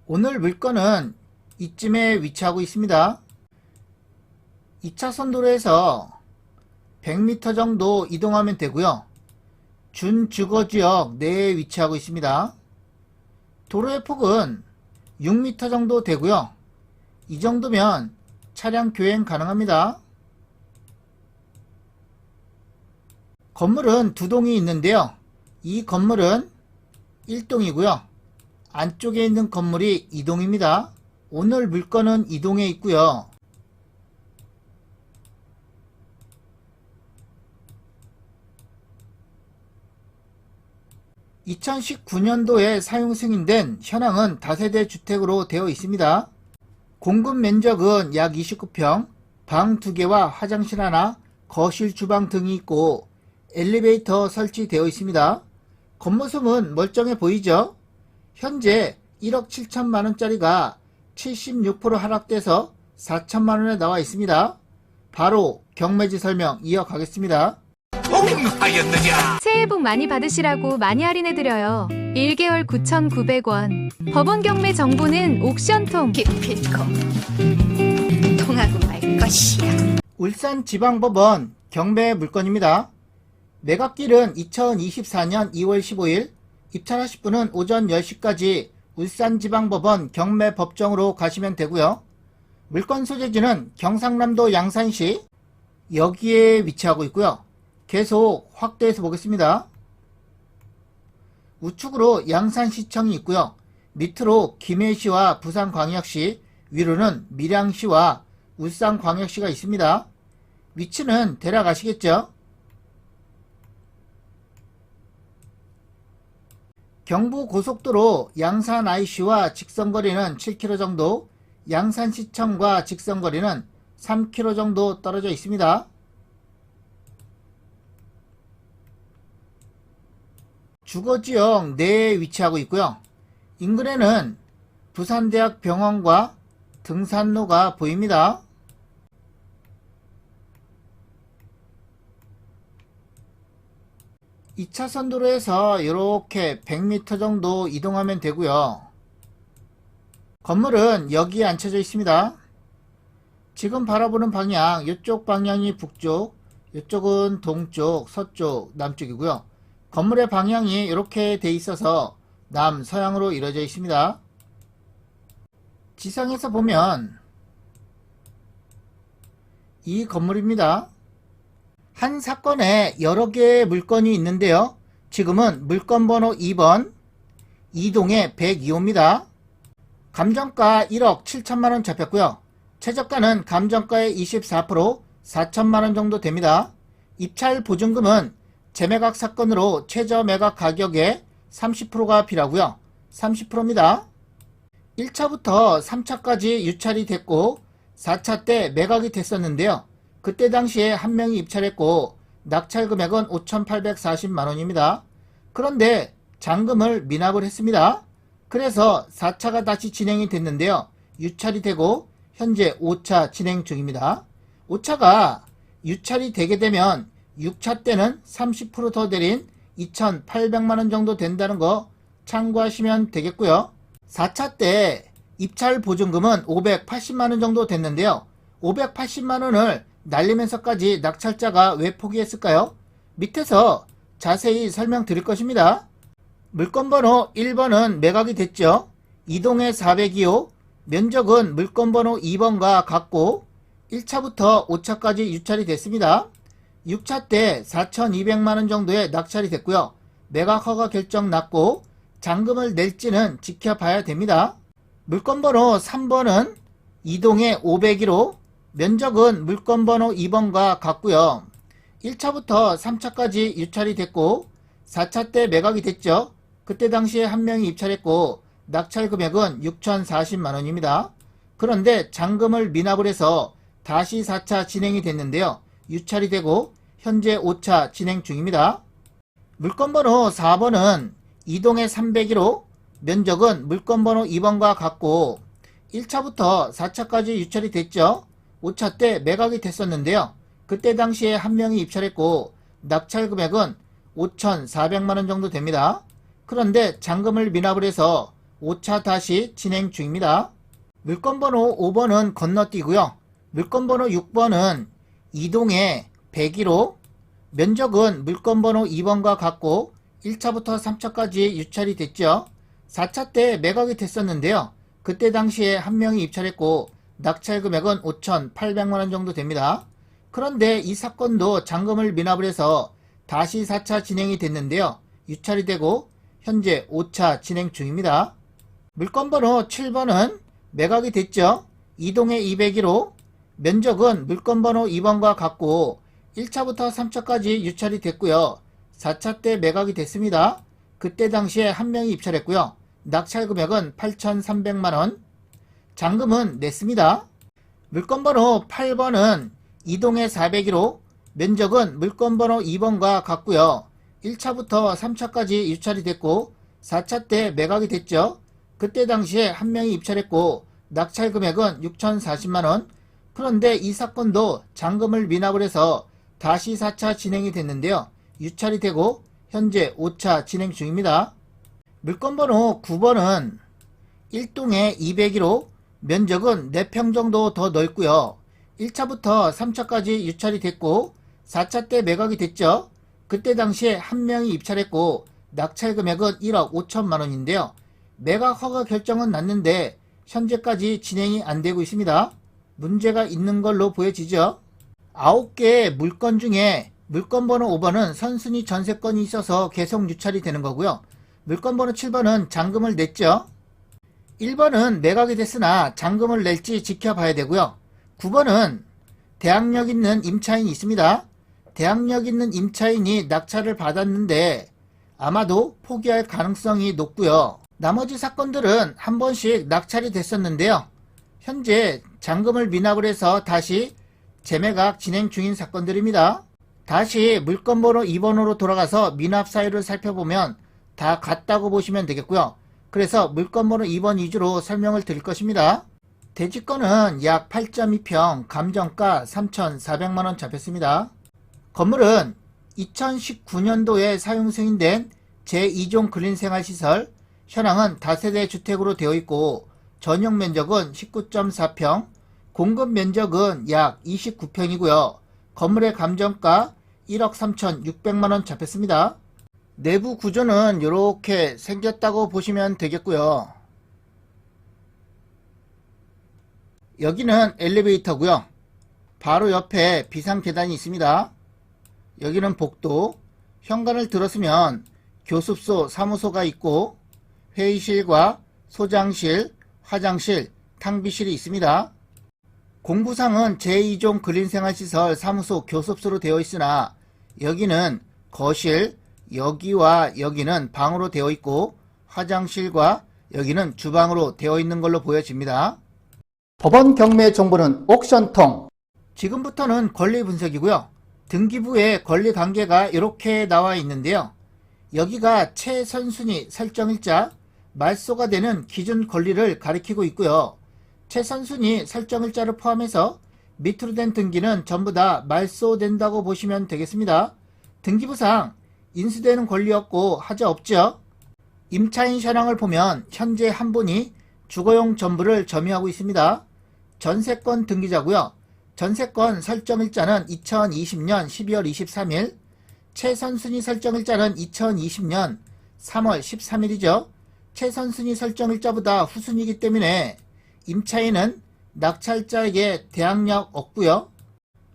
오늘 물건은 이쯤에 위치하고 있습니다. 2차선 도로에서 100m 정도 이동하면 되고요. 준주거지역 내에 위치하고 있습니다. 도로의 폭은 6m 정도 되고요. 이 정도면 차량 교행 가능합니다. 건물은 두 동이 있는데요. 이 건물은 1동이고요. 안쪽에 있는 건물이 2동입니다. 오늘 물건은 2동에 있고요. (2019년도에) 사용 승인된 현황은 다세대 주택으로 되어 있습니다. 공급 면적은 약 29평, 방 2개와 화장실 하나, 거실, 주방 등이 있고 엘리베이터 설치되어 있습니다. 겉모습은 멀쩡해 보이죠? 현재 1억 7천만원짜리가 76% 하락돼서 4천만원에 나와 있습니다. 바로 경매지 설명 이어가겠습니다. 새해 복 많이 받으시라고 많이 할인해드려요. 1개월 9,900원. 법원 경매 정보는 옥션통. 기필코 통하고 말 것이야. 울산지방법원 경매 물건입니다. 매각길은 2024년 2월 15일, 입찰하실 분은 오전 10시까지 울산지방법원 경매법정으로 가시면 되고요. 물건 소재지는 경상남도 양산시, 여기에 위치하고 있고요. 계속 확대해서 보겠습니다. 우측으로 양산시청이 있고요. 밑으로 김해시와 부산광역시, 위로는 밀양시와 울산광역시가 있습니다. 위치는 대략 아시겠죠? 경부고속도로 양산 IC와 직선거리는 7km 정도, 양산시청과 직선거리는 3km 정도 떨어져 있습니다. 주거지역 내에 위치하고 있고요. 인근에는 부산대학 병원과 등산로가 보입니다. (2차선) 도로에서 이렇게 100m 정도 이동하면 되고요. 건물은 여기에 앉혀져 있습니다. 지금 바라보는 방향, 이쪽 방향이 북쪽, 이쪽은 동쪽, 서쪽, 남쪽이고요. 건물의 방향이 이렇게 돼 있어서 남서양으로 이루어져 있습니다. 지상에서 보면 이 건물입니다. 한 사건에 여러 개의 물건이 있는데요. 지금은 물건 번호 2번, 이동의 102호입니다. 감정가 1억 7천만원 잡혔고요. 최저가는 감정가의 24%, 4천만원 정도 됩니다. 입찰 보증금은 재매각 사건으로 최저 매각 가격의 30%가 필요하고요. 30%입니다. 1차부터 3차까지 유찰이 됐고 4차 때 매각이 됐었는데요. 그때 당시에 한 명이 입찰했고 낙찰 금액은 5,840만원입니다. 그런데 잔금을 미납을 했습니다. 그래서 4차가 다시 진행이 됐는데요. 유찰이 되고 현재 5차 진행 중입니다. 5차가 유찰이 되게 되면 6차 때는 30% 더 내린 2,800만원 정도 된다는 거 참고하시면 되겠고요. 4차 때 입찰 보증금은 580만원 정도 됐는데요. 580만원을 날리면서까지 낙찰자가 왜 포기했을까요? 밑에서 자세히 설명드릴 것입니다. 물건 번호 1번은 매각이 됐죠. 이동의 402호, 면적은 물건 번호 2번과 같고 1차부터 5차까지 유찰이 됐습니다. 6차 때 4,200만원 정도의 낙찰이 됐고요. 매각 허가 결정 났고 잔금을 낼지는 지켜봐야 됩니다. 물건 번호 3번은 이동의 501호, 면적은 물건 번호 2번과 같고요. 1차부터 3차까지 유찰이 됐고 4차 때 매각이 됐죠. 그때 당시에 한 명이 입찰했고 낙찰 금액은 6,040만원입니다. 그런데 잔금을 미납을 해서 다시 4차 진행이 됐는데요. 유찰이 되고 현재 5차 진행 중입니다. 물건 번호 4번은 이동의 301호, 면적은 물건 번호 2번과 같고 1차부터 4차까지 유찰이 됐죠. 5차 때 매각이 됐었는데요. 그때 당시에 한 명이 입찰했고 낙찰 금액은 5,400만원 정도 됩니다. 그런데 잔금을 미납을 해서 5차 다시 진행 중입니다. 물건번호 5번은 건너뛰고요. 물건번호 6번은 이동에 101호, 면적은 물건번호 2번과 같고 1차부터 3차까지 유찰이 됐죠. 4차 때 매각이 됐었는데요. 그때 당시에 한 명이 입찰했고 낙찰 금액은 5,800만원 정도 됩니다. 그런데 이 사건도 잔금을 미납을 해서 다시 4차 진행이 됐는데요. 유찰이 되고 현재 5차 진행 중입니다. 물건번호 7번은 매각이 됐죠. 이동에 201호, 면적은 물건번호 2번과 같고 1차부터 3차까지 유찰이 됐고요. 4차 때 매각이 됐습니다. 그때 당시에 한 명이 입찰했고요. 낙찰 금액은 8,300만원, 잔금은 냈습니다. 물건번호 8번은 이동에 401호, 면적은 물건번호 2번과 같고요. 1차부터 3차까지 유찰이 됐고 4차 때 매각이 됐죠. 그때 당시에 한 명이 입찰했고 낙찰 금액은 6,040만원. 그런데 이 사건도 잔금을 미납을 해서 다시 4차 진행이 됐는데요. 유찰이 되고 현재 5차 진행 중입니다. 물건번호 9번은 1동에 201호, 면적은 4평 정도 더 넓고요. 1차부터 3차까지 유찰이 됐고 4차 때 매각이 됐죠. 그때 당시에 한 명이 입찰했고 낙찰 금액은 1억 5천만원인데요. 매각 허가 결정은 났는데 현재까지 진행이 안 되고 있습니다. 문제가 있는 걸로 보여지죠. 9개의 물건 중에 물건번호 5번은 선순위 전세건이 있어서 계속 유찰이 되는 거고요. 물건번호 7번은 잔금을 냈죠. 1번은 매각이 됐으나 잔금을 낼지 지켜봐야 되고요. 9번은 대항력 있는 임차인이 있습니다. 대항력 있는 임차인이 낙찰을 받았는데 아마도 포기할 가능성이 높고요. 나머지 사건들은 한 번씩 낙찰이 됐었는데요. 현재 잔금을 미납을 해서 다시 재매각 진행 중인 사건들입니다. 다시 물건번호 2번으로 돌아가서 미납 사유를 살펴보면 다 같다고 보시면 되겠고요. 그래서 물건번호 2번 위주로 설명을 드릴 것입니다. 대지권은 약 8.2평, 감정가 3,400만원 잡혔습니다. 건물은 2019년도에 사용 승인된 제2종 그린생활시설, 현황은 다세대 주택으로 되어 있고 전용 면적은 19.4평, 공급 면적은 약 29평이고요. 건물의 감정가 1억 3,600만원 잡혔습니다. 내부 구조는 이렇게 생겼다고 보시면 되겠고요. 여기는 엘리베이터고요. 바로 옆에 비상계단이 있습니다. 여기는 복도, 현관을 들어서면 교습소, 사무소가 있고 회의실과 소장실, 화장실, 탕비실이 있습니다. 공부상은 제2종 그린생활시설 사무소 교습소로 되어 있으나 여기는 거실, 여기와 여기는 방으로 되어 있고 화장실과 여기는 주방으로 되어 있는 걸로 보여집니다. 법원 경매 정보는 옥션통. 지금부터는 권리 분석이고요. 등기부의 권리 관계가 이렇게 나와 있는데요. 여기가 최선순위 설정일자, 말소가 되는 기준 권리를 가리키고 있고요. 최선순위 설정일자를 포함해서 밑으로 된 등기는 전부 다 말소된다고 보시면 되겠습니다. 등기부상 인수되는 권리 없고 하자 없죠. 임차인 현황을 보면 현재 한 분이 주거용 전부를 점유하고 있습니다. 전세권 등기자고요. 전세권 설정일자는 2020년 12월 23일, 최선순위 설정일자는 2020년 3월 13일이죠. 최선순위 설정일자보다 후순위이기 때문에 임차인은 낙찰자에게 대항력 없고요.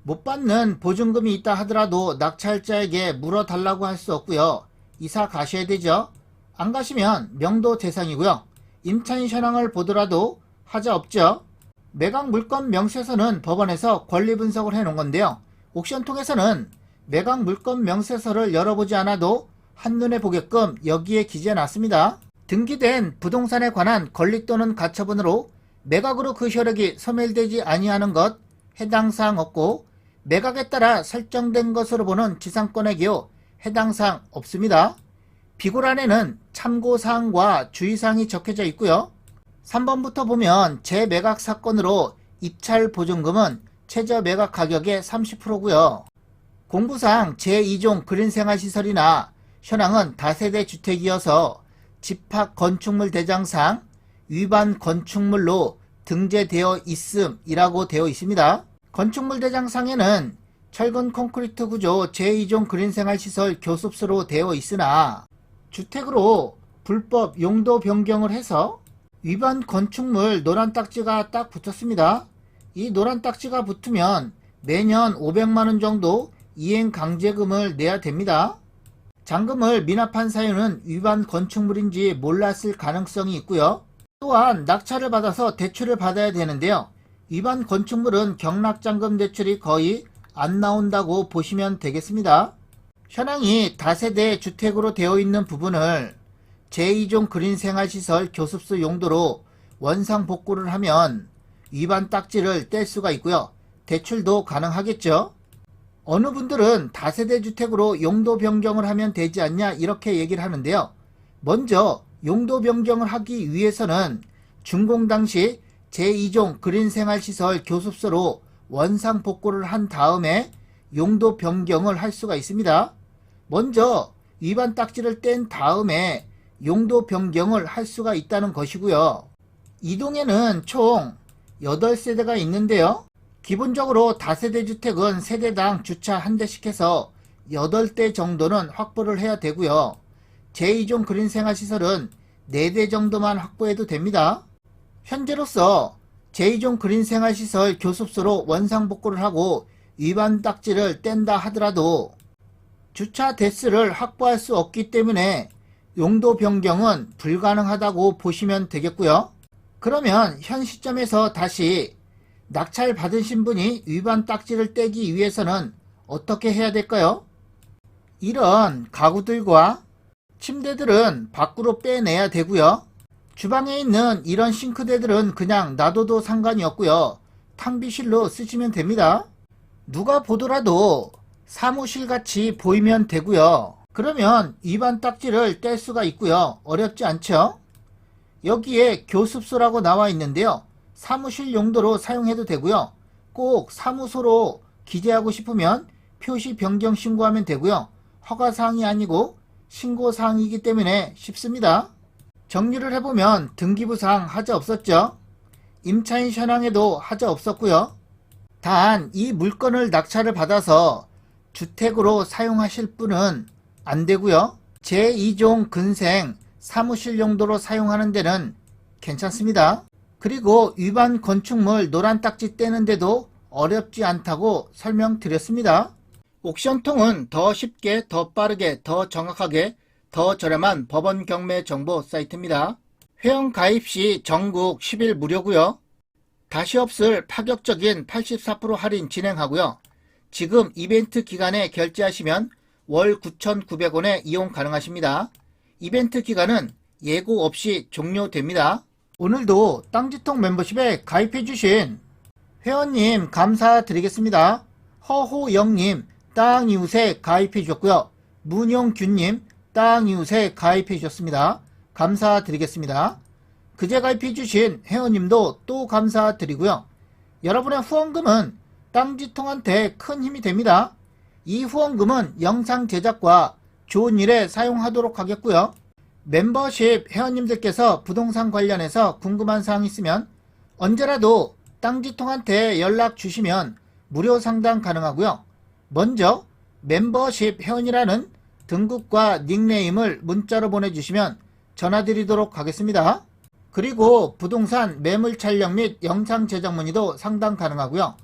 못 받는 보증금이 있다 하더라도 낙찰자에게 물어달라고 할 수 없고요. 이사 가셔야 되죠. 안 가시면 명도 대상이고요. 임차인 현황을 보더라도 하자 없죠. 매각 물건 명세서는 법원에서 권리 분석을 해놓은 건데요. 옥션통에서는 매각 물건 명세서를 열어보지 않아도 한눈에 보게끔 여기에 기재해놨습니다. 등기된 부동산에 관한 권리 또는 가처분으로 매각으로 그 효력이 소멸되지 아니하는 것 해당 사항 없고 매각에 따라 설정된 것으로 보는 지상권의 경우 해당 사항 없습니다. 비고란에는 참고사항과 주의사항이 적혀져 있고요. 3번부터 보면 재매각 사건으로 입찰 보증금은 최저 매각 가격의 30%고요. 공부상 제2종 그린생활시설이나 현황은 다세대 주택이어서 집합 건축물 대장상 위반 건축물로 등재되어 있음이라고 되어 있습니다. 건축물 대장상에는 철근 콘크리트 구조 제2종 그린생활시설 교습소로 되어 있으나 주택으로 불법 용도 변경을 해서 위반 건축물 노란 딱지가 딱 붙었습니다. 이 노란 딱지가 붙으면 매년 500만원 정도 이행 강제금을 내야 됩니다. 잔금을 미납한 사유는 위반 건축물인지 몰랐을 가능성이 있고요. 또한 낙찰을 받아서 대출을 받아야 되는데요. 위반 건축물은 경락잔금 대출이 거의 안 나온다고 보시면 되겠습니다. 현황이 다세대 주택으로 되어 있는 부분을 제2종 그린생활시설 교습소 용도로 원상복구를 하면 위반 딱지를 뗄 수가 있고요. 대출도 가능하겠죠. 어느 분들은 다세대 주택으로 용도 변경을 하면 되지 않냐 이렇게 얘기를 하는데요. 먼저 용도 변경을 하기 위해서는 준공 당시 제2종 그린생활시설 교습소로 원상복구를 한 다음에 용도 변경을 할 수가 있습니다. 먼저 위반 딱지를 뗀 다음에 용도 변경을 할 수가 있다는 것이고요. 이 동에는 총 8세대가 있는데요. 기본적으로 다세대 주택은 세대당 주차 한 대씩 해서 8대 정도는 확보를 해야 되고요. 제2종 그린생활시설은 4대 정도만 확보해도 됩니다. 현재로서 제2종 그린생활시설 교습소로 원상복구를 하고 위반 딱지를 뗀다 하더라도 주차 대수를 확보할 수 없기 때문에 용도 변경은 불가능하다고 보시면 되겠고요. 그러면 현 시점에서 다시 낙찰 받으신 분이 위반 딱지를 떼기 위해서는 어떻게 해야 될까요? 이런 가구들과 침대들은 밖으로 빼내야 되고요. 주방에 있는 이런 싱크대들은 그냥 놔둬도 상관이 없고요. 탕비실로 쓰시면 됩니다. 누가 보더라도 사무실같이 보이면 되고요. 그러면 위반 딱지를 뗄 수가 있고요. 어렵지 않죠? 여기에 교습소라고 나와 있는데요. 사무실 용도로 사용해도 되고요. 꼭 사무소로 기재하고 싶으면 표시 변경 신고하면 되고요. 허가사항이 아니고 신고사항이기 때문에 쉽습니다. 정리를 해보면 등기부상 하자 없었죠. 임차인 현황에도 하자 없었고요. 단 이 물건을 낙찰을 받아서 주택으로 사용하실 분은 안 되고요. 제2종 근생 사무실 용도로 사용하는 데는 괜찮습니다. 그리고 위반 건축물 노란 딱지 떼는데도 어렵지 않다고 설명드렸습니다. 옥션통은 더 쉽게, 더 빠르게, 더 정확하게, 더 저렴한 법원 경매 정보 사이트입니다. 회원 가입 시 전국 10일 무료고요. 다시 없을 파격적인 84% 할인 진행하고요. 지금 이벤트 기간에 결제하시면 월 9,900원에 이용 가능하십니다. 이벤트 기간은 예고 없이 종료됩니다. 오늘도 땅지통 멤버십에 가입해주신 회원님 감사드리겠습니다. 허호영님 땅이웃에 가입해주셨고요. 문용균님 땅이웃에 가입해주셨습니다. 감사드리겠습니다. 그제 가입해주신 회원님도 또 감사드리고요. 여러분의 후원금은 땅지통한테 큰 힘이 됩니다. 이 후원금은 영상 제작과 좋은 일에 사용하도록 하겠고요. 멤버십 회원님들께서 부동산 관련해서 궁금한 사항 있으면 언제라도 땅지통한테 연락 주시면 무료 상담 가능하고요. 먼저 멤버십 회원이라는 등급과 닉네임을 문자로 보내주시면 전화드리도록 하겠습니다. 그리고 부동산 매물 촬영 및 영상 제작 문의도 상담 가능하고요.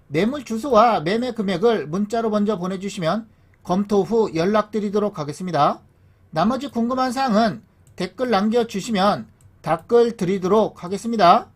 매물 주소와 매매 금액을 문자로 먼저 보내주시면 검토 후 연락드리도록 하겠습니다. 나머지 궁금한 사항은 댓글 남겨주시면 답글 드리도록 하겠습니다.